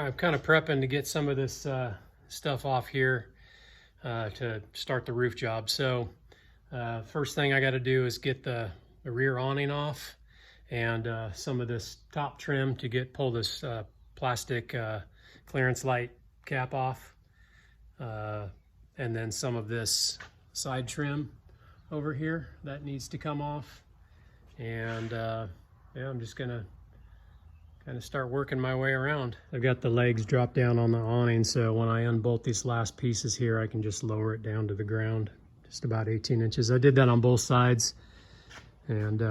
I'm kind of prepping to get some of this stuff off here to start the roof job. So first thing I got to do is get the rear awning off and some of this top trim to pull this plastic clearance light cap off, and then some of this side trim over here that needs to come off. And yeah, I'm just gonna kind of start working my way around. I've got the legs dropped down on the awning, so when I unbolt these last pieces here, I can just lower it down to the ground, just about 18 inches. I did that on both sides, and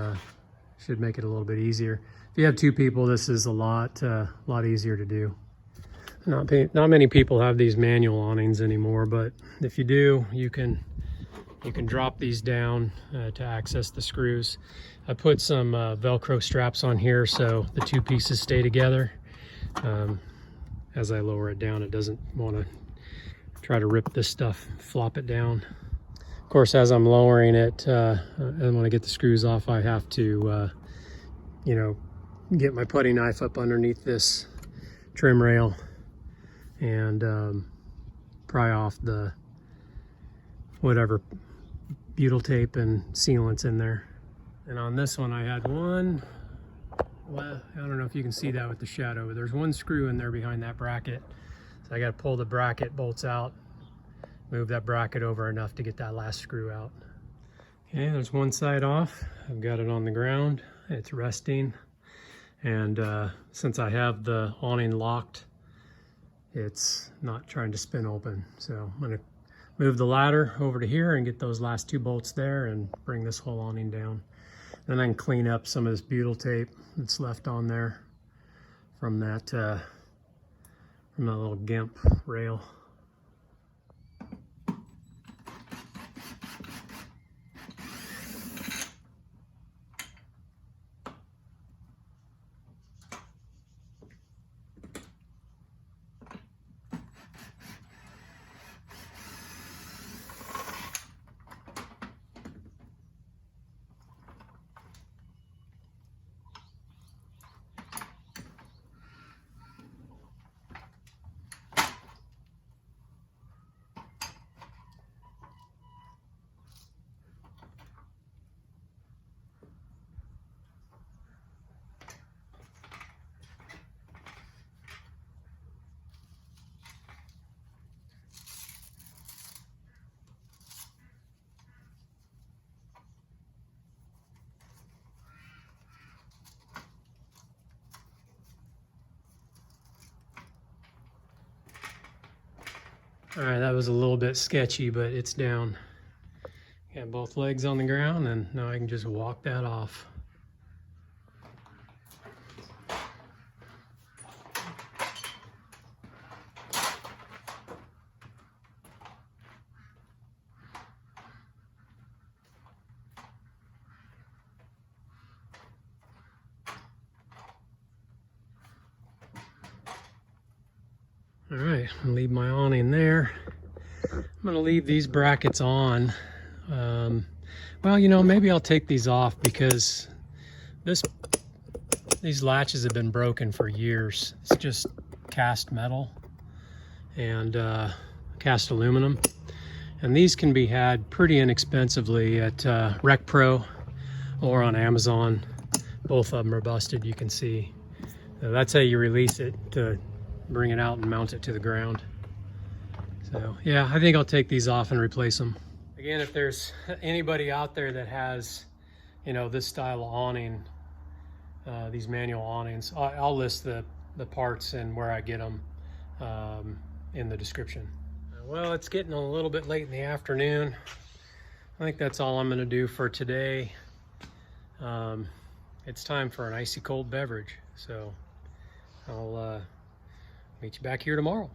should make it a little bit easier. If you have two people, this is a lot easier to do. Not many people have these manual awnings anymore, but if you do, you can drop these down to access the screws. I put some Velcro straps on here so the two pieces stay together. As I lower it down, it doesn't want to try to rip this stuff, flop it down. Of course, as I'm lowering it, and when I get the screws off, I have to, you know, get my putty knife up underneath this trim rail and pry off the whatever butyl tape and sealants in there. And on this one, I had one, well, I don't know if you can see that with the shadow, but there's one screw in there behind that bracket. So I got to pull the bracket bolts out, move that bracket over enough to get that last screw out. Okay, there's one side off. I've got it on the ground. It's resting. And since I have the awning locked, it's not trying to spin open. So I'm going to move the ladder over to here and get those last two bolts there and bring this whole awning down. Then I can clean up some of this butyl tape that's left on there from that little GIMP rail. All right, that was a little bit sketchy, but it's down. Got both legs on the ground, and now I can just walk that off. All right, I'm gonna leave my awning there. I'm gonna leave these brackets on. Well, you know, maybe I'll take these off because these latches have been broken for years. It's just cast metal and cast aluminum. And these can be had pretty inexpensively at Rec Pro or on Amazon. Both of them are busted, you can see. So that's how you release it, to bring it out and mount it to the ground. So yeah, I think I'll take these off and replace them. Again, if there's anybody out there that has, you know, this style of awning, these manual awnings, I'll list the parts and where I get them in the description. Well, it's getting a little bit late in the afternoon. I think that's all I'm going to do for today. It's time for an icy cold beverage, so I'll meet you back here tomorrow.